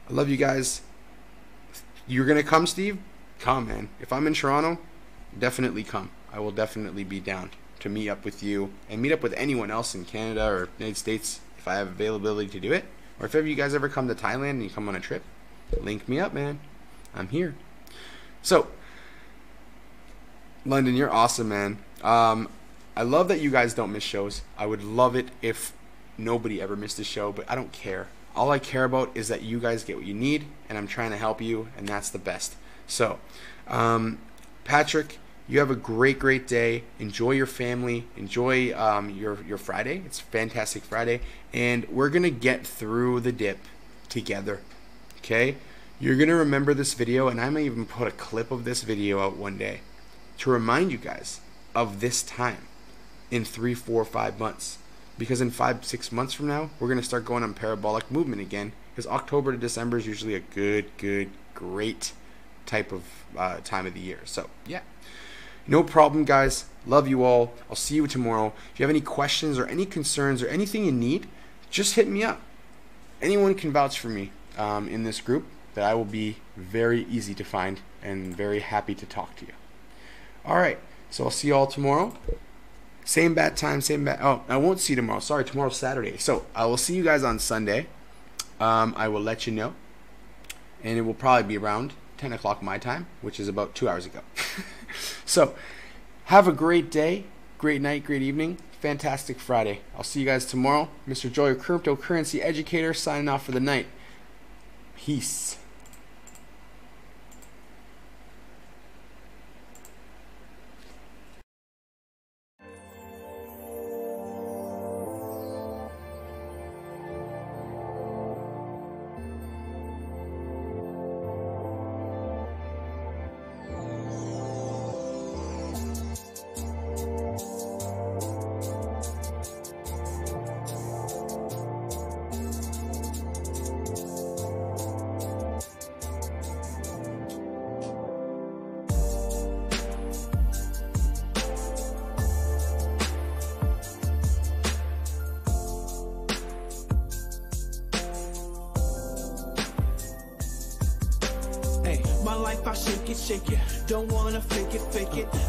I love you guys. You're gonna come, Steve? Come, man. If I'm in Toronto, definitely come. I will definitely be down to meet up with you and meet up with anyone else in Canada or United States if I have availability to do it. Or if ever you guys ever come to Thailand and you come on a trip, link me up, man. I'm here. So London, you're awesome, man. I love that you guys don't miss shows. I would love it if nobody ever missed a show, but I don't care. All I care about is that you guys get what you need, and I'm trying to help you, and that's the best. So, Patrick, You have a great day. Enjoy your family. Enjoy your Friday. It's a fantastic Friday. And we're going to get through the dip together. Okay? You're going to remember this video, and I may even put a clip of this video out one day to remind you guys of this time in 3, 4, 5 months. Because in 5, 6 months from now, we're going to start going on parabolic movement again. Because October to December is usually a great type of time of the year. So, yeah. No problem, guys. Love you all. I'll see you tomorrow. If you have any questions or any concerns or anything you need, just hit me up. Anyone can vouch for me in this group, that I will be very easy to find and very happy to talk to you. All right. So I'll see you all tomorrow. Same bat time, same bat. Oh, I won't see you tomorrow. Sorry, tomorrow's Saturday. So I will see you guys on Sunday. I will let you know. And it will probably be around 10 o'clock my time, which is about 2 hours ago. So have a great day, great night, great evening. Fantastic Friday. I'll see you guys tomorrow. Mr. Joy, your cryptocurrency educator, signing off for the night. Peace. My life, I shake it. Don't wanna fake it.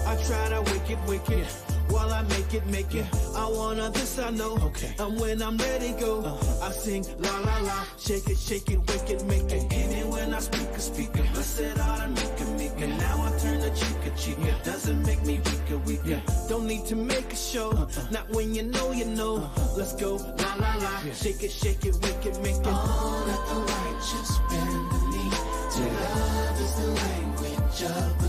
I try to wake it. While I make it. I wanna this, I know. Okay. And when I'm ready, go. I sing la la la. Shake it, wake it, make it. Even when I speak it. Blessed art and make it. Now I turn the chica. Doesn't make me weaker. Don't need to make a show. Not when you know. Let's go la la la. Shake it, wake it, make it. All that the righteous bend the knee to love is the language of